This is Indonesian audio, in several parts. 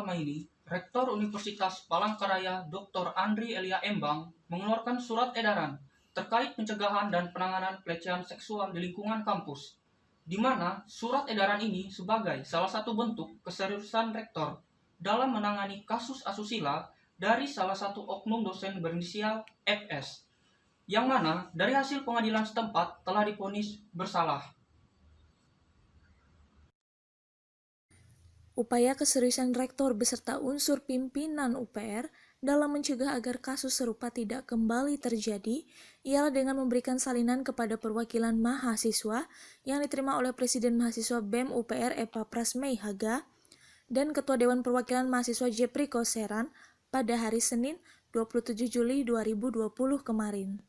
lama ini, Rektor Universitas Palangkaraya Dr. Andri Elia Embang mengeluarkan surat edaran terkait pencegahan dan penanganan pelecehan seksual di lingkungan kampus, di mana surat edaran ini sebagai salah satu bentuk keseriusan rektor dalam menangani kasus asusila dari salah satu oknum dosen berinisial FS, yang mana dari hasil pengadilan setempat telah divonis bersalah. Upaya keseriusan rektor beserta unsur pimpinan UPR dalam mencegah agar kasus serupa tidak kembali terjadi ialah dengan memberikan salinan kepada perwakilan mahasiswa yang diterima oleh Presiden Mahasiswa BEM UPR Eva Prasmei Haga dan Ketua Dewan Perwakilan Mahasiswa Jepri Koseran pada hari Senin 27 Juli 2020 kemarin.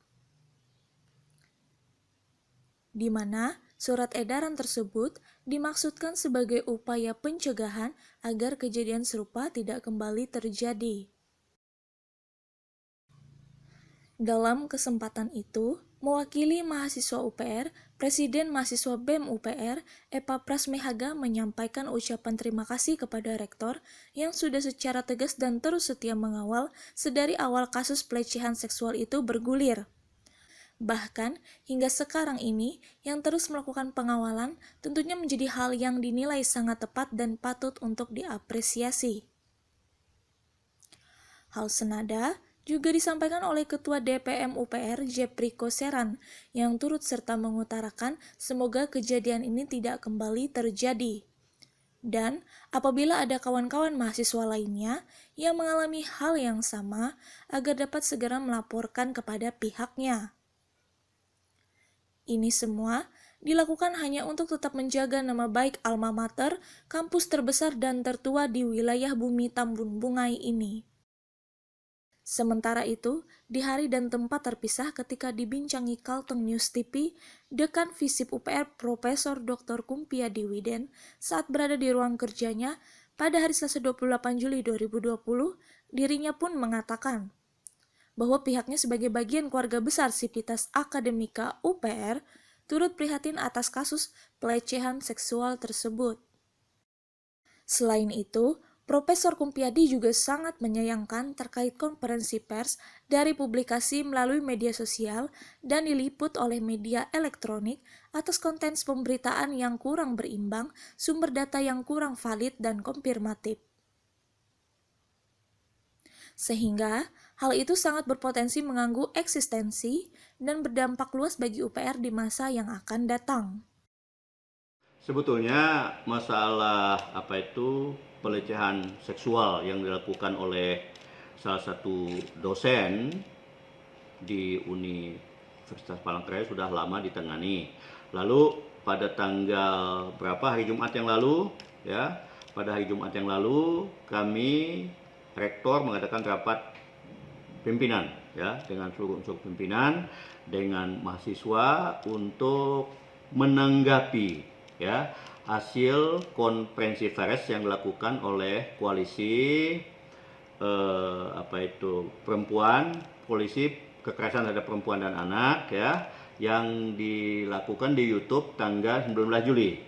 Di mana surat edaran tersebut dimaksudkan sebagai upaya pencegahan agar kejadian serupa tidak kembali terjadi. Dalam kesempatan itu, mewakili mahasiswa UPR, Presiden Mahasiswa BEM UPR, Eva Prasmei Haga menyampaikan ucapan terima kasih kepada Rektor yang sudah secara tegas dan terus setia mengawal sedari awal kasus pelecehan seksual itu bergulir. Bahkan, hingga sekarang ini, yang terus melakukan pengawalan tentunya menjadi hal yang dinilai sangat tepat dan patut untuk diapresiasi. Hal senada juga disampaikan oleh Ketua DPM UPR Jepri Koseran yang turut serta mengutarakan semoga kejadian ini tidak kembali terjadi. Dan apabila ada kawan-kawan mahasiswa lainnya yang mengalami hal yang sama, agar dapat segera melaporkan kepada pihaknya. Ini semua dilakukan hanya untuk tetap menjaga nama baik alma mater, kampus terbesar dan tertua di wilayah bumi Tambun Bungai ini. Sementara itu, di hari dan tempat terpisah ketika dibincangi Kalteng News TV, Dekan Visip UPR Profesor Dr. Kumpiadi Widen saat berada di ruang kerjanya pada hari Selasa 28 Juli 2020, dirinya pun mengatakan bahwa pihaknya sebagai bagian keluarga besar Sivitas Akademika UPR turut prihatin atas kasus pelecehan seksual tersebut. Selain itu, Profesor Kumpiadi juga sangat menyayangkan terkait konferensi pers dari publikasi melalui media sosial dan diliput oleh media elektronik atas konten pemberitaan yang kurang berimbang, sumber data yang kurang valid dan konfirmatif. Sehingga hal itu sangat berpotensi mengganggu eksistensi dan berdampak luas bagi UPR di masa yang akan datang. Sebetulnya masalah pelecehan seksual yang dilakukan oleh salah satu dosen di Universitas Palangkaraya sudah lama ditangani. Lalu pada tanggal hari Jumat yang lalu, pada hari Jumat yang lalu kami Rektor mengadakan rapat pimpinan dengan seluruh unsur pimpinan dengan mahasiswa untuk menanggapi hasil konferensi pers yang dilakukan oleh koalisi perempuan, koalisi kekerasan terhadap perempuan dan anak yang dilakukan di YouTube tanggal 19 Juli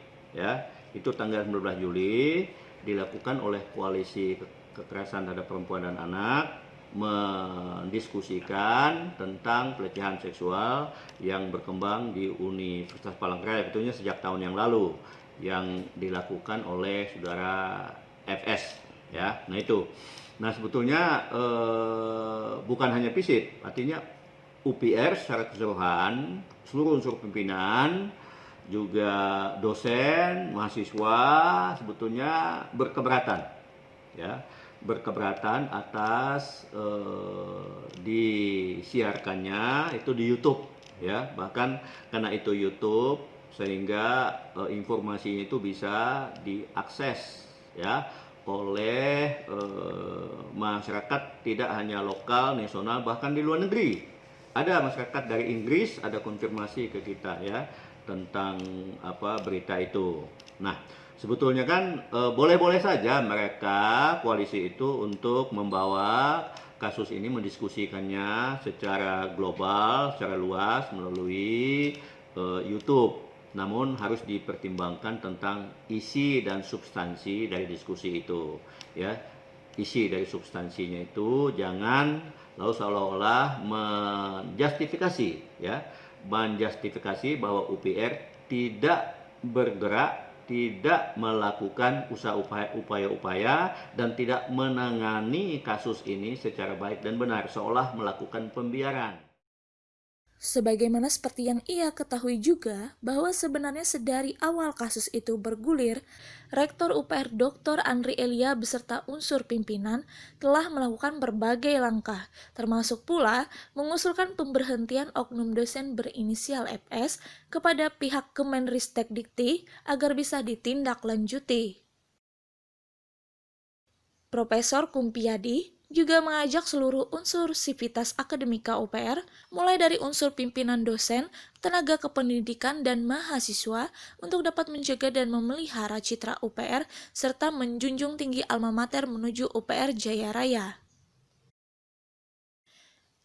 itu tanggal 19 Juli dilakukan oleh koalisi kekerasan terhadap perempuan dan anak mendiskusikan tentang pelecehan seksual yang berkembang di Universitas Palangkaraya, tentunya sejak tahun yang lalu yang dilakukan oleh saudara FS Nah itu. Nah sebetulnya bukan hanya FISIP, artinya UPR secara keseluruhan, seluruh unsur pimpinan, juga dosen, mahasiswa sebetulnya berkeberatan berkeberatan atas disiarkannya itu di YouTube bahkan karena itu YouTube sehingga informasinya itu bisa diakses oleh masyarakat tidak hanya lokal, nasional, bahkan di luar negeri. Ada masyarakat dari Inggris ada konfirmasi ke kita tentang berita itu. Nah, sebetulnya kan boleh-boleh saja mereka koalisi itu untuk membawa kasus ini mendiskusikannya secara global, secara luas melalui YouTube. Namun harus dipertimbangkan tentang isi dan substansi dari diskusi itu isi dari substansinya itu jangan lalu seolah-olah menjustifikasi ya, menjustifikasi bahwa UPR tidak bergerak, tidak melakukan upaya-upaya dan tidak menangani kasus ini secara baik dan benar, seolah melakukan pembiaran. Sebagaimana seperti yang ia ketahui juga bahwa sebenarnya sedari awal kasus itu bergulir, Rektor UPR Dr. Andri Elia beserta unsur pimpinan telah melakukan berbagai langkah, termasuk pula mengusulkan pemberhentian oknum dosen berinisial FS kepada pihak Kemenristekdikti agar bisa ditindaklanjuti. Profesor Kumpiadi juga mengajak seluruh unsur sivitas akademika UPR, mulai dari unsur pimpinan dosen, tenaga kependidikan, dan mahasiswa untuk dapat menjaga dan memelihara citra UPR serta menjunjung tinggi alma mater menuju UPR Jaya Raya.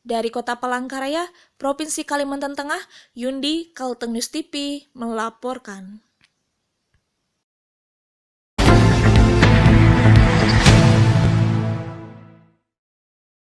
Dari Kota Palangkaraya, Provinsi Kalimantan Tengah, Yundi, Kalteng News TV melaporkan.